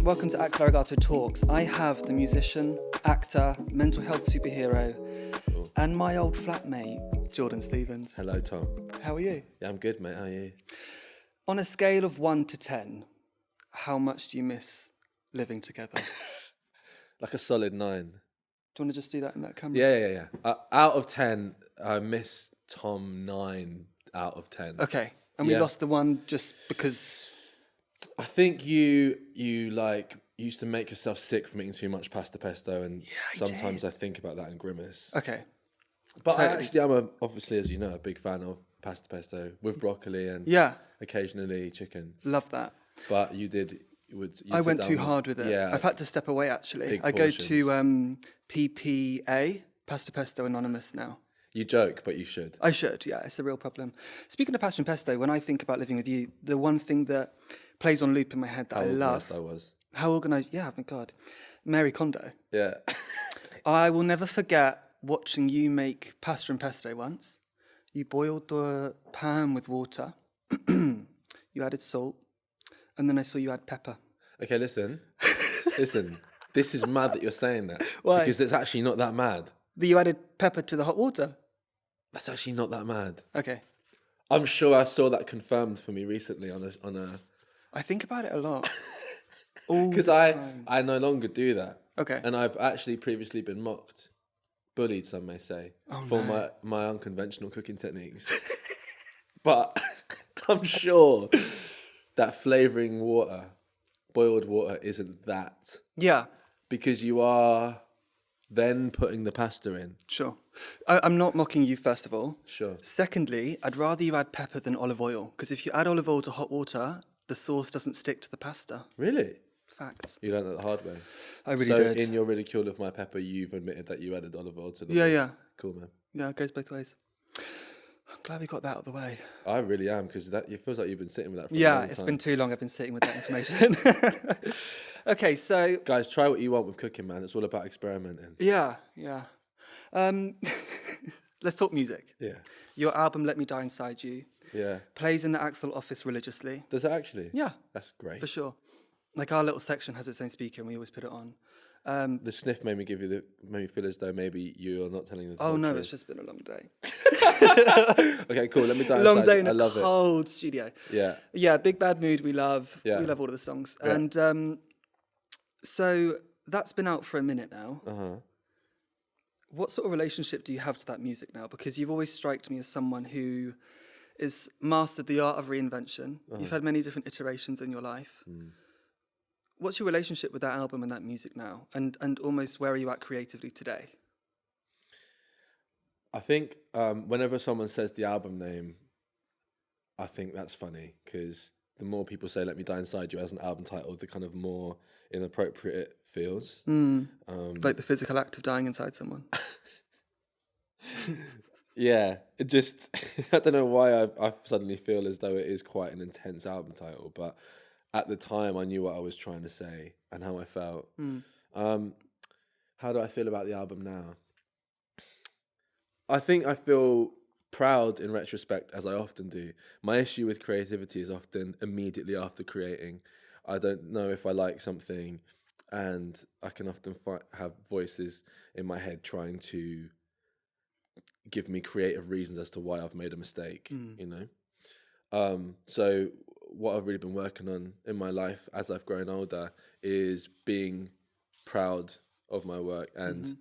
Welcome to Axel Arigato Talks. I have the musician, actor, mental health superhero, and my old flatmate, Jordan Stevens. Hello, Tom. How are you? Yeah, I'm good, mate. How are you? On a scale of 1 to 10, how much do you miss living together? Like a solid 9. Do you want to just do that in that camera? Yeah. Out of 10, I miss Tom 9 out of 10. Okay, and we lost the one just because... I think you like used to make yourself sick from eating too much pasta pesto, and sometimes I think about that and grimace. Okay. But totally. I'm obviously, as you know, a big fan of pasta pesto with broccoli and occasionally chicken. Love that. But I went too hard with it. Yeah, I've had to step away, actually. I go to PPA, Pasta Pesto Anonymous now. You joke, but you should. I should, yeah. It's a real problem. Speaking of pasta and pesto, when I think about living with you, the one thing that plays on loop in my head that I love... How organised I was. How organised? Yeah, my God. Mary Kondo. Yeah. I will never forget watching you make pasta and pesto once. You boiled the pan with water. You added salt. And then I saw you add pepper. Okay, listen. This is mad that you're saying that. Why? Because it's actually not that mad. That you added pepper to the hot water? That's actually not that mad. Okay. I'm sure I saw that confirmed for me recently on a... I think about it a lot. Because I no longer do that. Okay. And I've actually previously been mocked, bullied, some may say, for my unconventional cooking techniques. But I'm sure that flavouring water, boiled water, isn't that. Yeah. Because you are then putting the pasta in. Sure. I'm not mocking you, first of all. Sure. Secondly, I'd rather you add pepper than olive oil. Because if you add olive oil to hot water, the sauce doesn't stick to the pasta. Really? Facts. You learned that the hard way. I really did. So in your ridicule of my pepper, you've admitted that you added olive oil to the... Yeah. Cool, man. Yeah, it goes both ways. I'm glad we got that out of the way. I really am, because it feels like you've been sitting with that for a long time. Yeah, it's been too long I've been sitting with that information. Okay, so... Guys, try what you want with cooking, man. It's all about experimenting. Yeah. Let's talk music. Yeah. Your album, Let Me Die Inside You, plays in the Axel office religiously. Does it actually? Yeah. That's great. For sure. Like our little section has its own speaker and we always put it on. The sniff made me feel as though maybe you're not telling the truth. Oh no, it's just been a long day. Okay, cool. Let me die. Long day in I a love cold studio. Yeah. Yeah, Big Bad Mood we love. Yeah. We love all of the songs. Yeah. And so that's been out for a minute now. Uh-huh. What sort of relationship do you have to that music now? Because you've always striked me as someone who is mastered the art of reinvention. Uh-huh. You've had many different iterations in your life. Mm. What's your relationship with that album and that music now? And almost where are you at creatively today? I think whenever someone says the album name, I think that's funny, because the more people say Let Me Die Inside You as an album title, the kind of more inappropriate it feels. Like the physical act of dying inside someone. Yeah, it just, I don't know why I suddenly feel as though it is quite an intense album title, but at the time I knew what I was trying to say and how I felt. How do I feel about the album now? I think I feel proud in retrospect, as I often do. My issue with creativity is often immediately after creating. I don't know if I like something, and I can often have voices in my head trying to give me creative reasons as to why I've made a mistake, you know? So what I've really been working on in my life as I've grown older is being proud of my work and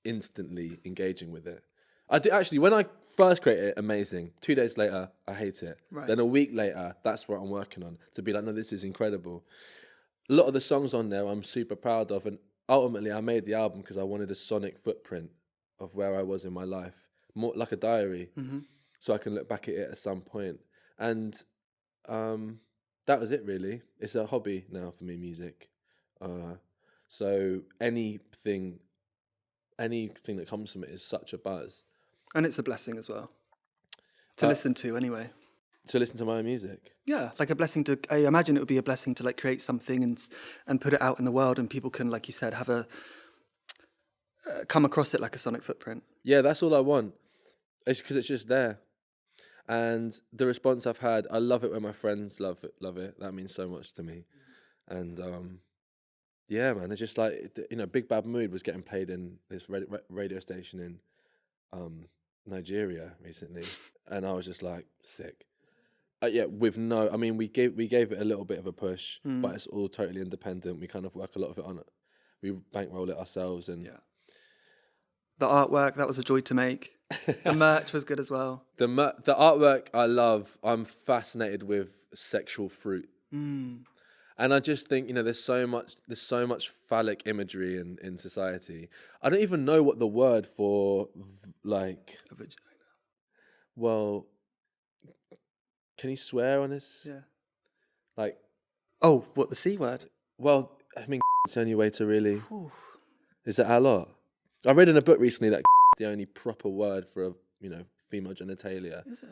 instantly engaging with it. I do actually, when I first created it, amazing. 2 days later, I hate it. Right. Then a week later, that's what I'm working on, to be like, no, this is incredible. A lot of the songs on there I'm super proud of, and ultimately I made the album because I wanted a sonic footprint of where I was in my life, more like a diary, so I can look back at it at some point. And that was it, really. It's a hobby now for me, music. So anything that comes from it is such a buzz. And it's a blessing as well. To listen to, anyway. To listen to my own music? Yeah, like a blessing to... I imagine it would be a blessing to like create something and put it out in the world, and people can, like you said, have a... come across it like a sonic footprint. Yeah, that's all I want. It's because it's just there. And the response I've had, I love it when my friends love it. That means so much to me. And yeah, man, it's just like, Big Bad Mood was getting played in this radio station in Nigeria recently, and I was just like, sick. Yeah, with no, I mean, we gave it a little bit of a push, but it's all totally independent. We kind of work a lot of it on it. We bankroll it ourselves, and the artwork, that was a joy to make. The merch was good as well. The artwork I love. I'm fascinated with sexual fruit, and I just think there's so much phallic imagery in society. I don't even know what the word for like A vagina. Well, can you swear on this? Yeah. Like, oh, what, the C word? Well, I mean, it's the only way to really. Ooh. Is that a lot? I read in a book recently that the only proper word for a female genitalia. Is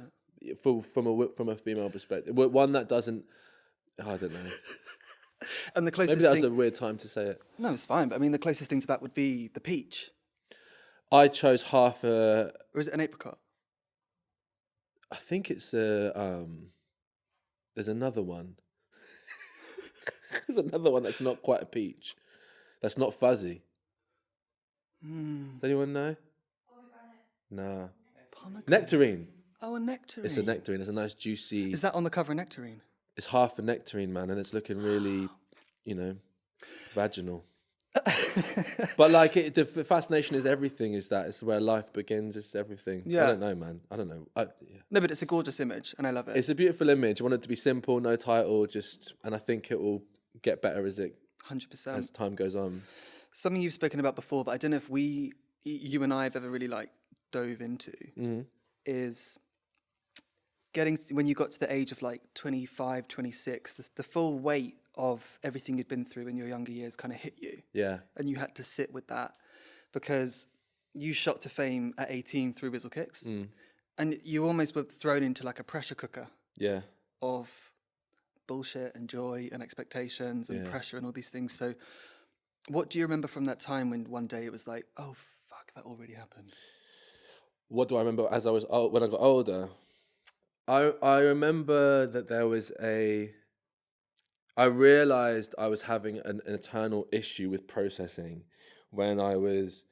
it? From a female perspective, one that doesn't. I don't know. And the closest maybe that was a weird time to say it. No, it's fine. But I mean, the closest thing to that would be the peach. I chose half a. Or is it an apricot? I think it's a. There's another one. There's another one that's not quite a peach. That's not fuzzy. Does anyone know? Nah. Nectarine. Oh, a nectarine. It's a nectarine. It's a nice juicy. Is that on the cover, nectarine? It's half a nectarine, man, and it's looking really, vaginal. But like, the fascination is everything. Is that it's where life begins? It's everything. Yeah. I don't know, man. I don't know. No, but it's a gorgeous image, and I love it. It's a beautiful image. I want it to be simple, no title, and I think it will get better 100%. as time goes on. Something you've spoken about before, but I don't know if you and I have ever really dove into, is getting, when you got to the age of 25, 26, the full weight of everything you'd been through in your younger years kind of hit you. Yeah. And you had to sit with that because you shot to fame at 18 through Rizzle Kicks. And you almost were thrown into a pressure cooker. Yeah. Of bullshit and joy and expectations and pressure and all these things. So what do you remember from that time when one day it was like, oh, fuck, that already happened? What do I remember as I was when I got older? I remember that there was I realized I was having an eternal issue with processing when I was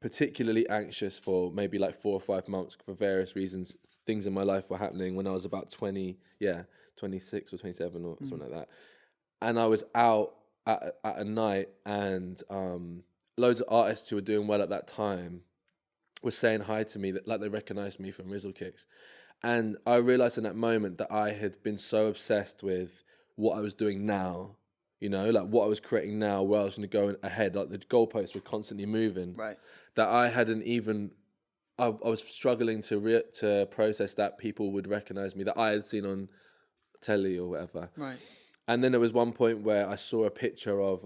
particularly anxious for maybe 4 or 5 months for various reasons. Things in my life were happening when I was about 26 or 27 or something like that. And I was out at a night, and loads of artists who were doing well at that time were saying hi to me, that they recognized me from Rizzle Kicks. And I realized in that moment that I had been so obsessed with what I was doing now, what I was creating now, where I was going to go ahead, the goalposts were constantly moving, right? That I hadn't even, I was struggling to process that people would recognize me, that I had seen on telly or whatever. Right. And then there was one point where I saw a picture of,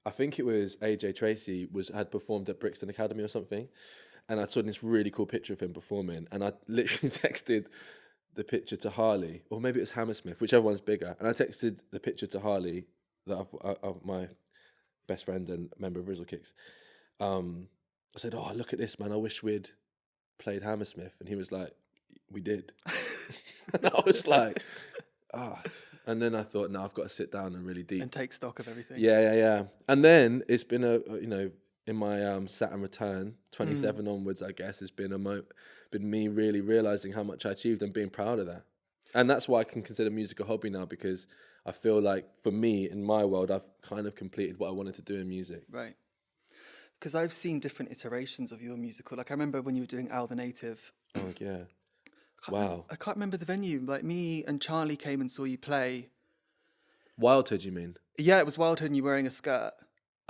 I think it was AJ Tracy had performed at Brixton Academy or something. And I saw this really cool picture of him performing. And I literally texted the picture to Harley, or maybe it was Hammersmith, whichever one's bigger. And I texted the picture to Harley, of my best friend and member of Rizzle Kicks. I said, oh, look at this, man. I wish we'd played Hammersmith. And he was like, we did. And I was like, ah. And then I thought, no, I've got to sit down and really deep. And take stock of everything. Yeah. And then it's been in my Saturn return, 27 onwards, I guess, has been been me really realizing how much I achieved and being proud of that. And that's why I can consider music a hobby now, because I feel like, for me, in my world, I've kind of completed what I wanted to do in music. Right. Because I've seen different iterations of your musical. I remember when you were doing Al the Native. Oh, yeah. Wow. I can't remember the venue. Me and Charlie came and saw you play. Wildhood, you mean? Yeah, it was Wildhood and you were wearing a skirt.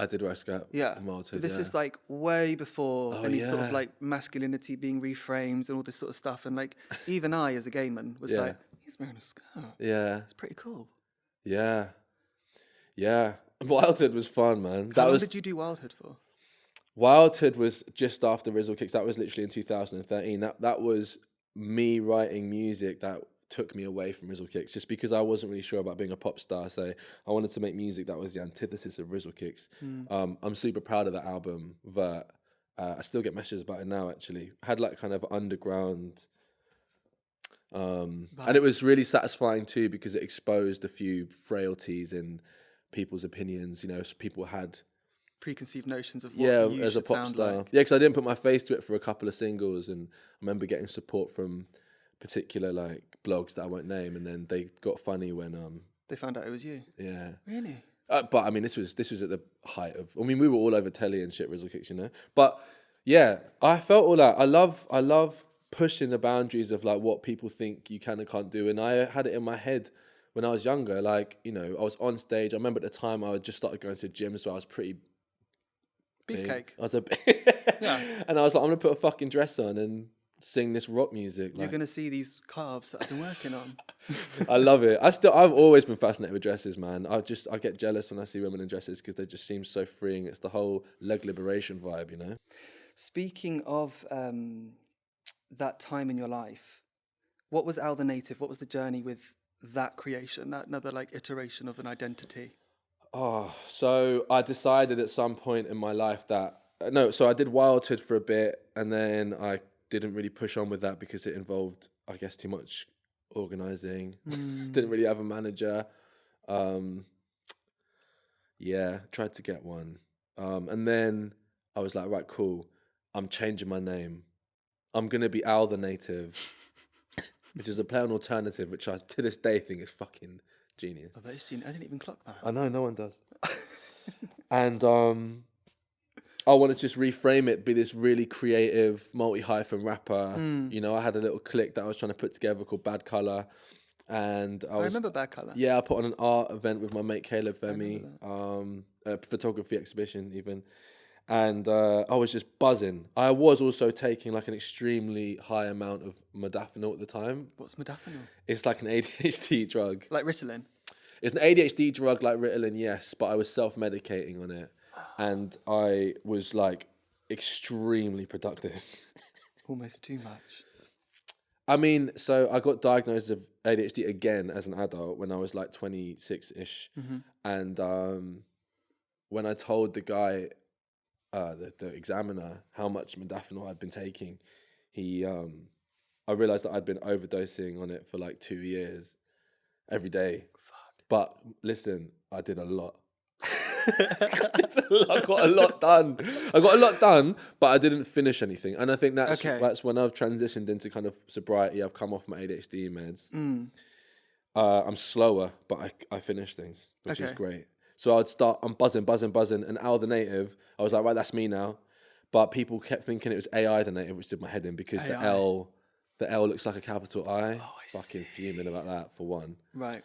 I did wear a skirt. Yeah. In Wildhood, but this is way before any sort of masculinity being reframed and all this sort of stuff. And even I, as a gay man, was he's wearing a skirt. Yeah. It's pretty cool. Yeah. Yeah. Wildhood was fun, man. How long did you do Wildhood for? Wildhood was just after Rizzle Kicks. That was literally in 2013. That was me writing music that took me away from Rizzle Kicks, just because I wasn't really sure about being a pop star. So I wanted to make music that was the antithesis of Rizzle Kicks. I'm super proud of that album. Vert. I still get messages about it now, actually. I had kind of underground And it was really satisfying too because it exposed a few frailties in people's opinions. You know, people had preconceived notions of what you as a should pop sound star. like. Yeah, because I didn't put my face to it for a couple of singles, and I remember getting support from particular like blogs that I won't name, and then they got funny when they found out it was you. Yeah. Really? But I mean, this was at the height of. I mean, we were all over telly and shit, Rizzle Kicks, you know. But yeah, I felt all that. I love pushing the boundaries of like what people think you can and can't do, and I had it in my head when I was younger. Like, you know, I was on stage. I remember at the time I had just started going to gyms, so I was pretty beefcake. I was a Yeah. And I was like, I'm gonna put a fucking dress on and sing this rock music. You're gonna see these calves that I've been working on. I love it. I've always been fascinated with dresses, man. I get jealous when I see women in dresses because they just seem so freeing. It's the whole leg liberation vibe, you know. Speaking of that time in your life, what was Al the Native? What was the journey with that creation? That another like iteration of an identity. Oh, so I decided at some point in my life that so I did Wildhood for a bit, and then I didn't really push on with that because it involved, I guess, too much organizing. Didn't really have a manager. Yeah, tried to get one, and then I was like, right, cool. I'm changing my name. I'm gonna be Al the Native, which is a play on alternative, which I to this day think is fucking genius. Oh, that is genius. I didn't even clock that. I know, no one does. And I wanted to just reframe it, be this really creative, multi-hyphen rapper. You know, I had a little clique that I was trying to put together called Bad Colour. And I remember Bad Colour. Yeah, I put on an art event with my mate Caleb Femi, a photography exhibition even. And I was just buzzing. I was also taking like an extremely high amount of modafinil at the time. What's modafinil? It's like an ADHD drug. Like Ritalin? It's an ADHD drug like Ritalin, yes, but I was self-medicating on it. And I was like extremely productive. Almost too much. I mean, so I got diagnosed with ADHD again as an adult when I was like 26-ish. And when I told the guy, the examiner, how much modafinil I'd been taking, I realised that I'd been overdosing on it for like 2 years, every day. Fuck. But listen, I did a lot. I got a lot done, but I didn't finish anything. And I think that's when I've transitioned into kind of sobriety. I've come off my ADHD meds. I'm slower, but I finish things, which is great. So I'm buzzing. And Al the Native, I was like, right, that's me now. But people kept thinking it was AI the Native, which did my head in because the L looks like a capital I. Oh, Fucking fuming about that, for one. Right.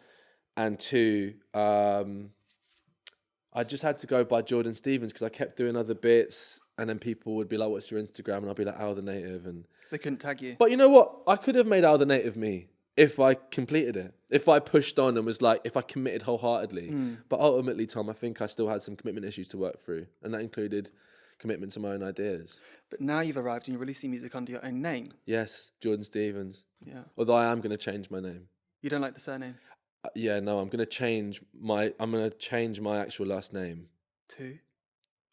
And two, I just had to go by Jordan Stevens because I kept doing other bits, and then people would be like, what's your Instagram? And I'd be like, Al the Native. And they couldn't tag you. But you know what? I could have made Al the Native me if I completed it. If I pushed on and was like, if I committed wholeheartedly. But ultimately, Tom, I think I still had some commitment issues to work through. And that included commitment to my own ideas. But now you've arrived and you're releasing music under your own name. Yes, Jordan Stevens. Yeah. Although I am going to change my name. You don't like the surname? Yeah, no, I'm going to change my actual last name. To?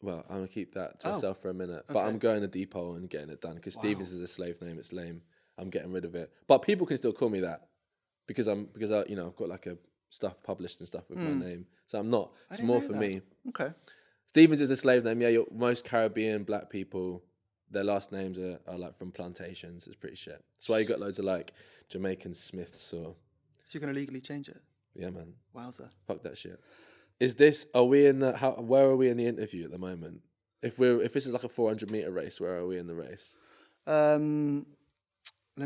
Well, I'm going to keep that to myself for a minute. But Okay. I'm going to depot and getting it done because Stevens is a slave name. It's lame. I'm getting rid of it. But people can still call me that because I I've got like a stuff published and stuff with my name. So I'm not. It's more for me. Okay. Stevens is a slave name. Yeah, most Caribbean black people, their last names are like from plantations. It's pretty shit. That's why you got loads of like Jamaican Smiths or. So you're going to legally change it? Yeah, man. Wowza. Fuck that shit. Where are we in the interview at the moment? If this is like a 400-meter race, where are we in the race? Let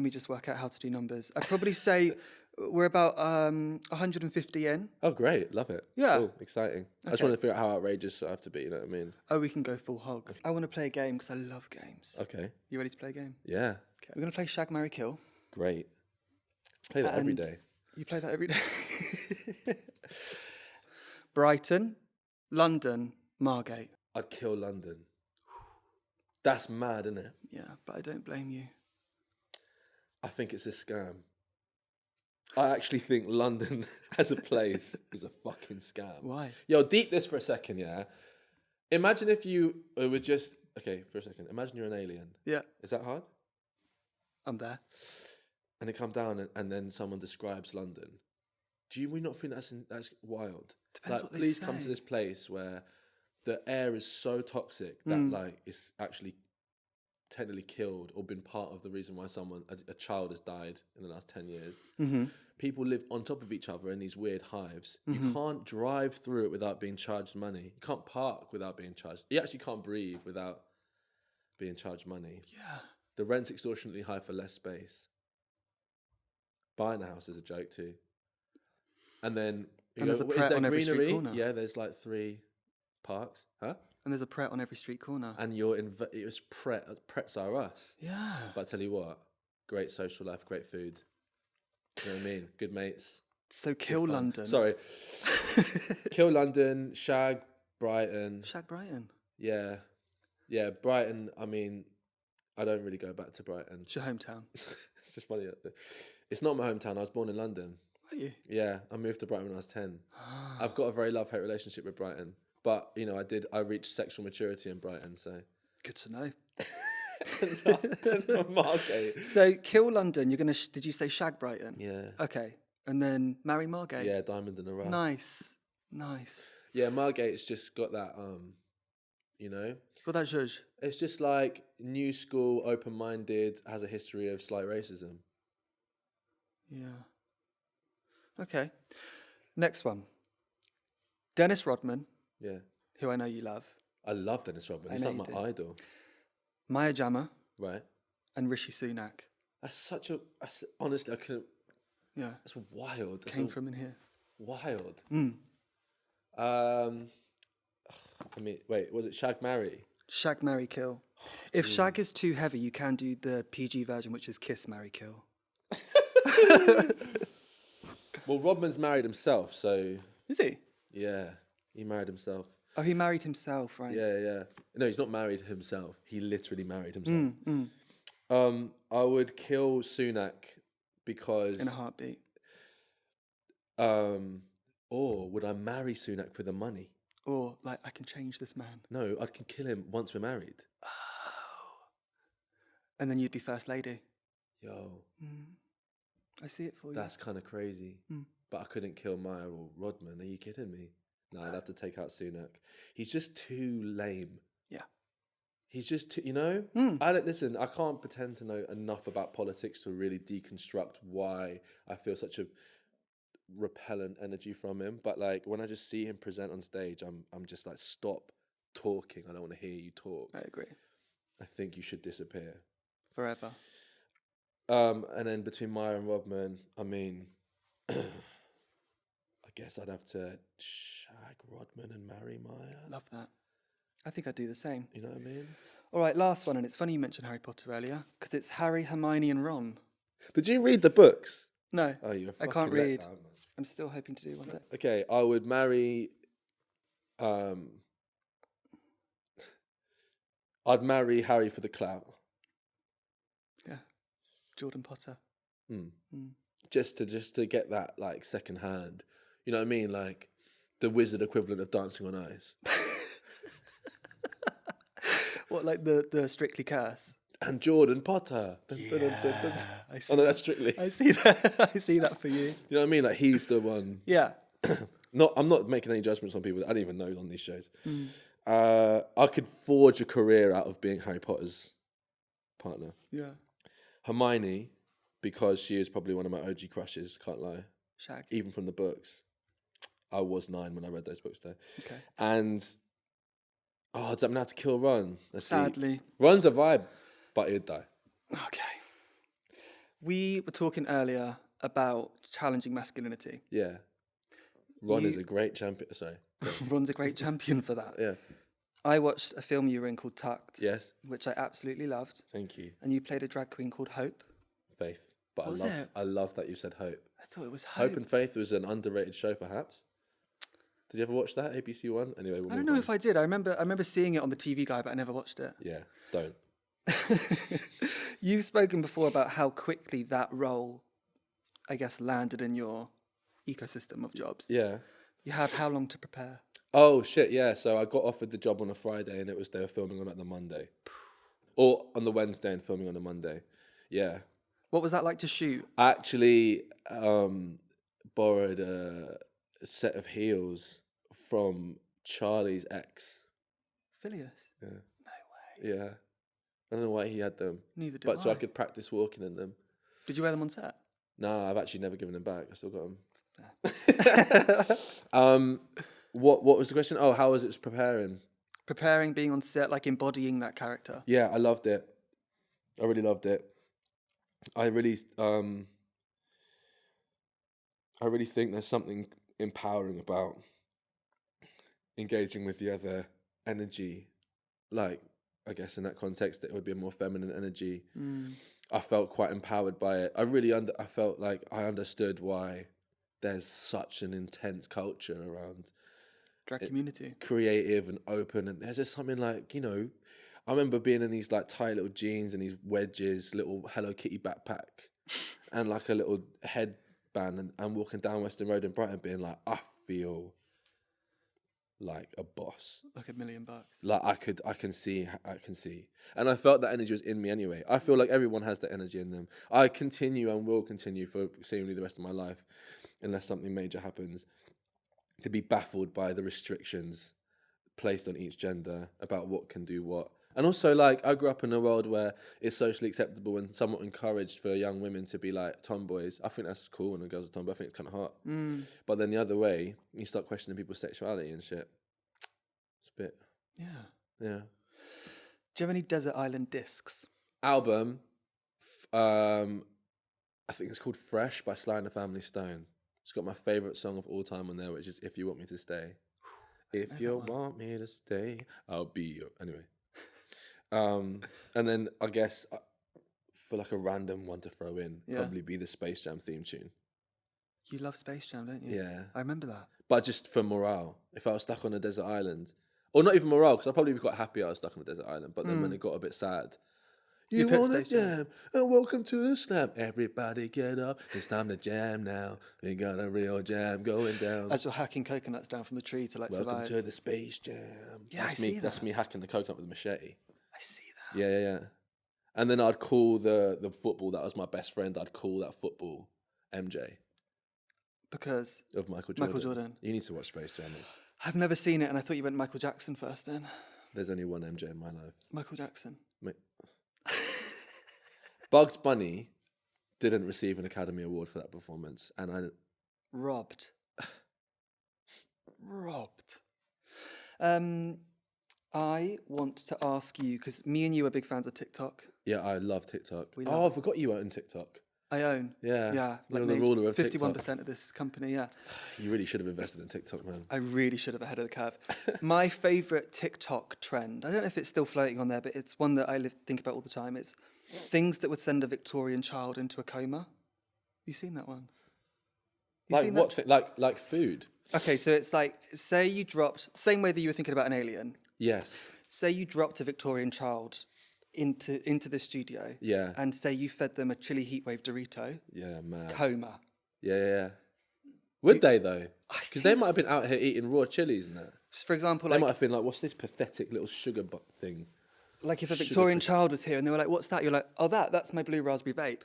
me just work out how to do numbers. I'd probably say we're about 150 in. Oh, great. Love it. Yeah. Cool. Exciting. I just want to figure out how outrageous I have to be, you know what I mean? Oh, we can go full hog. I want to play a game because I love games. Okay. You ready to play a game? Yeah. Okay. We're going to play Shag, Marry, Kill. Great. Play that every day. You play that every day? Brighton, London, Margate. I'd kill London. That's mad, isn't it? Yeah, but I don't blame you. I think it's a scam. I actually think London as a place is a fucking scam. Why? Yo, deep this for a second, yeah? Imagine if you were just... Okay, for a second. Imagine you're an alien. Yeah. Is that hard? I'm there. and they come down and then someone describes London. Do you not think that's wild? Depends what they please say. come to this place where the air is so toxic that like it's actually technically killed or been part of the reason why a child has died in the last 10 years. People live on top of each other in these weird hives. You can't drive through it without being charged money. You can't park without being charged. You actually can't breathe without being charged money. Yeah. The rent's extortionately high for less space. Buying a house is a joke too. And then there's a Pret on every street corner. Yeah, there's like 3 parks. Huh? And there's a Pret on every street corner. And it was Prets are us. Yeah. But I tell you what, great social life, great food. You know what I mean? Good mates. So kill London. Sorry. Kill London, Shag, Brighton. Shag Brighton. Yeah. Yeah, Brighton, I mean, I don't really go back to Brighton. It's your hometown. It's just funny. It's not my hometown. I was born in London. Are you? Yeah, I moved to Brighton when I was 10. I've got a very love-hate relationship with Brighton. But, you know, I reached sexual maturity in Brighton, so. Good to know. Margate. So kill London, you're going to, did you say Shag Brighton? Yeah. Okay. And then marry Margate? Yeah, diamond in a rough. Nice. Yeah, Margate's just got that, you know. Got that zhuzh. It's just like new school, open-minded, has a history of slight racism. Yeah. Okay. Next one. Dennis Rodman. Yeah. Who I know you love. I love Dennis Rodman. He's like my idol. Maya Jama. Right. And Rishi Sunak. Honestly, I couldn't. Yeah. That's wild. Came from in here. Wild. I mean, wait, was it Shag Marry? Shag, marry, kill. If Shag is too heavy, you can do the PG version, which is kiss, marry, kill. Well, Rodman's married himself, so... Is he? Yeah, he married himself. Oh, he married himself, right? Yeah. No, he's not married himself. He literally married himself. I would kill Sunak because... In a heartbeat. Or would I marry Sunak for the money? Or, like, I can change this man. No, I can kill him once we're married. Oh. And then you'd be first lady. Yo. I see it for you. That's kind of crazy. But I couldn't kill Maya or Rodman. Are you kidding me? No, I'd have to take out Sunak. He's just too lame. Yeah. He's just too, you know? Listen, I can't pretend to know enough about politics to really deconstruct why I feel such a repellent energy from him. But like when I just see him present on stage, I'm just like, stop talking. I don't want to hear you talk. I agree. I think you should disappear. Forever. And then between Maya and Rodman, I mean, I guess I'd have to shag Rodman and marry Maya. Love that. I think I'd do the same. You know what I mean? All right, last one. And it's funny you mentioned Harry Potter earlier because it's Harry, Hermione and Ron. Did you read the books? No, Oh, you're I can't read. I'm still hoping to do one day. Okay, I would marry... I'd marry Harry for the clout. Yeah. Jordan Potter. Just to get that like second hand. You know what I mean? Like the wizard equivalent of Dancing on Ice. What, like the Strictly curse? And Jordan Potter. I see Oh no, that's Strictly. I see that. I see that for you. You know what I mean? Like he's the one. Yeah. I'm not making any judgments on people that I don't even know on these shows. I could forge a career out of being Harry Potter's partner. Yeah. Hermione, because she is probably one of my OG crushes, can't lie. Shag. Even from the books. I was 9 when I read those books though. Okay. And does that mean I have to kill Ron? Sadly. Ron's a vibe, but he'd die. Okay. We were talking earlier about challenging masculinity. Yeah. Ron is a great champion. Sorry. Ron's a great champion for that. Yeah. I watched a film you were in called Tucked. Yes. Which I absolutely loved. Thank you. And you played a drag queen called Hope. Faith. But What was it? I love that you said Hope. I thought it was Hope. Hope and Faith was an underrated show, perhaps. Did you ever watch that ABC One? Anyway, I don't know if I did. I remember seeing it on the TV Guide, but I never watched it. Yeah, don't. You've spoken before about how quickly that role, I guess, landed in your ecosystem of jobs. Yeah. You had how long to prepare? Oh shit! Yeah. So I got offered the job on a Friday, and they were filming on like the Monday, or on the Wednesday and filming on the Monday. Yeah. What was that like to shoot? I actually borrowed a set of heels from Charlie's ex. Phileas? Yeah. No way. Yeah. I don't know why he had them. Neither did But I. so I could practice walking in them. Did you wear them on set? No, I've actually never given them back. I still got them. Yeah. What was the question? Oh, how was it preparing? Preparing, being on set, like embodying that character. Yeah, I loved it. I really loved it. I really think there's something empowering about engaging with the other energy. Like, I guess in that context, it would be a more feminine energy. I felt quite empowered by it. I felt like I understood why there's such an intense culture around Drag community. creative and open. And there's just something like, you know, I remember being in these like tight little jeans and these wedges, little Hello Kitty backpack and like a little headband and walking down Western Road in Brighton being like, I feel like a boss. Like $1 million. Like I can see. And I felt that energy was in me anyway. I feel like everyone has that energy in them. I continue and will continue for seemingly the rest of my life, unless something major happens, to be baffled by the restrictions placed on each gender about what can do what. And also, like, I grew up in a world where it's socially acceptable and somewhat encouraged for young women to be like tomboys. I think that's cool when a girl's a tomboy. I think it's kind of hot. But then the other way, you start questioning people's sexuality and shit. It's a bit, Yeah. yeah. Do you have any Desert Island discs? Album, I think it's called Fresh by Sly and the Family Stone. It's got my favourite song of all time on there, which is If You Want Me to Stay. If you want me to stay, I'll be your... Anyway. And then I guess for like a random one to throw in, probably be the Space Jam theme tune. You love Space Jam, don't you? Yeah. I remember that. But just for morale. If I was stuck on a desert island, or not even morale, because I'd probably be quite happy I was stuck on a desert island, but then when it got a bit sad, you put want to Space Jam. jam, and welcome to the slam. Everybody get up, it's time to jam now. We got a real jam going down. As you're hacking coconuts down from the tree to like Welcome survive. to the Space Jam. Yeah, that's I me. see That's that. me hacking the coconut with a machete. I see that. Yeah. And then I'd call the football that was my best friend. I'd call that football MJ Because of Michael Jordan. Michael Jordan. You need to watch Space Jam. I've never seen it, and I thought you went Michael Jackson first then. There's only one MJ in my life. Michael Jackson. Bugs Bunny didn't receive an Academy Award for that performance, and I Robbed. I want to ask you, because me and you are big fans of TikTok. Yeah, I love TikTok. We I forgot you own TikTok. I own. Yeah. Yeah. You're the ruler of 51% of this company, yeah. You really should have invested in TikTok, man. I really should have ahead of the curve. My favourite TikTok trend, I don't know if it's still floating on there, but it's one that I think about all the time. It's things that would send a Victorian child into a coma. You seen that one? You Like seen what? that? Like food? Okay, so it's like, say you dropped, same way that you were thinking about an alien. Yes. Say you dropped a Victorian child into the studio. Yeah. And say you fed them a chili heatwave Dorito. Yeah, man. Coma. Yeah. Would they though? Because they might have been out here eating raw chilies and that. For example, They like, might have been like, "What's this pathetic little sugar thing?" like if a Victorian child was here and they were like, "What's that?" You're like, "Oh, that's my blue raspberry vape."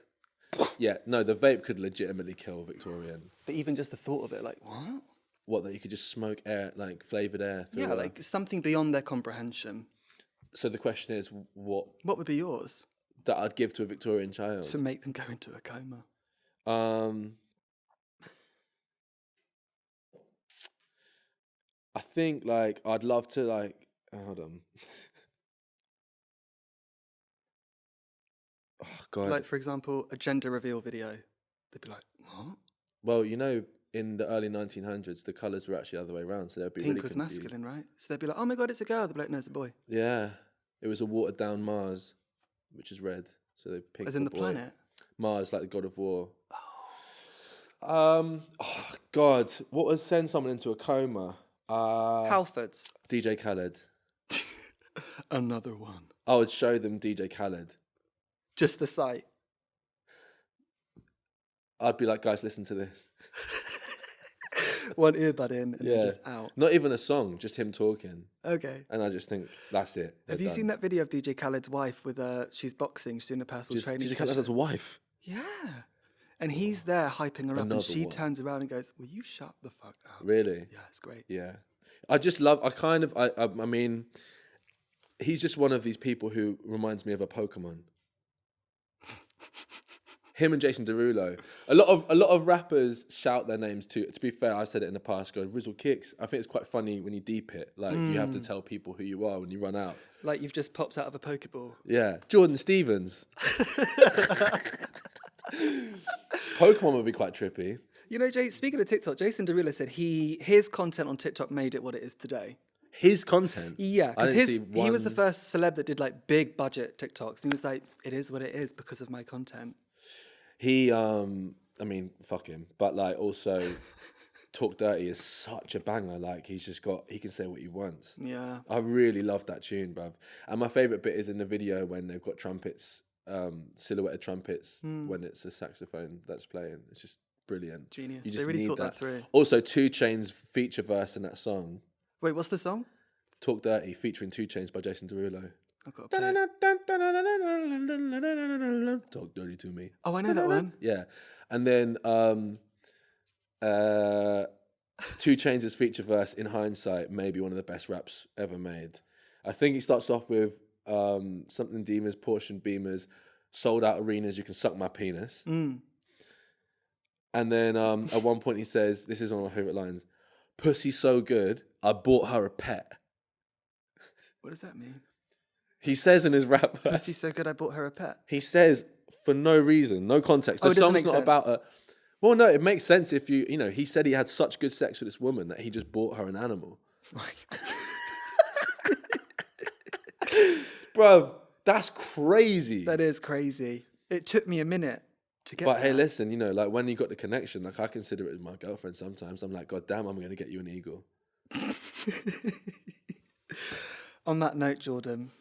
Yeah, no, the vape could legitimately kill a Victorian. But even just the thought of it, like, what? What, that you could just smoke air, like flavoured air through Yeah, like something beyond their comprehension. So the question is, what What would be yours that I'd give to a Victorian child? to make them go into a coma? I think, like, I'd love to, like, hold on. Oh, God. Like, for example, a gender reveal video. They'd be like, what? Well, you know, in the early 1900s, the colours were actually the other way around, so they'd be Pink really was confused. masculine, right? So they'd be like, oh my God, it's a girl. They'd be like, no, it's a boy. Yeah. It was a watered-down Mars, which is red. So they pink As in for the boy. planet? Mars, like the god of war. Oh, God. What would send someone into a coma? Halfords. DJ Khaled. Another one. I would show them DJ Khaled. Just the sight. I'd be like, guys, listen to this. One earbud in and then just out. Not even a song, just him talking. Okay. And I just think, that's it. Have you seen that video of DJ Khaled's wife with she's boxing, she's doing a personal training DJ session? Khaled has a wife? Yeah. And he's there hyping her up, Another and she one. turns around and goes, "Will you shut the fuck up?" Really? Yeah, it's great. Yeah. I mean, he's just one of these people who reminds me of a Pokemon. Him and Jason Derulo. A lot of rappers shout their names too. To be fair, I said it in the past. Go Rizzle Kicks. I think it's quite funny when you deep it. Like you have to tell people who you are when you run out. Like you've just popped out of a Pokeball. Yeah, Jordan Stevens. Pokemon would be quite trippy. You know, speaking of TikTok, Jason Derulo said his content on TikTok made it what it is today. His content. Yeah, I because didn't see he was the one- first celeb that did like big budget TikToks. And he was like, "It is what it is because of my content." He, I mean, fuck him. But like, also, Talk Dirty is such a banger. Like, he can say what he wants. Yeah. I really love that tune, bruv. And my favourite bit is in the video when they've got trumpets, silhouetted trumpets, when it's a saxophone that's playing. It's just brilliant. Genius. You They just really need thought that through. Also, 2 Chainz feature verse in that song, Wait, what's the song? Talk Dirty, featuring 2 Chainz by Jason Derulo. I've got to play it. Talk dirty to me. Oh, I know that one. Yeah. And then 2 Chainz' feature verse, in hindsight, maybe one of the best raps ever made. I think he starts off with something demons, Porsche Beamers, sold out arenas, you can suck my penis. And then at one point he says, this is one of my favourite lines, "Pussy so good, I bought her a pet." What does that mean? He says in his rap verse, Pussy's so good I bought her a pet. he says for no reason, no context. Oh, The it doesn't song's make not sense. about a... Well, no, it makes sense if you know, he said he had such good sex with this woman that he just bought her an animal. Bruv, that's crazy. That is crazy. It took me a minute to get But there. hey, listen, you know, like when you got the connection, like I consider it as my girlfriend sometimes. I'm like, God damn, I'm going to get you an eagle. On that note, Jordan,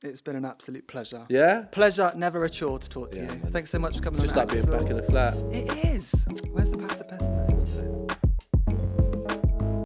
it's been an absolute pleasure. Yeah? Pleasure, never a chore to talk to you. man. Thanks so much for coming Just on. like being Axel. back in the flat. It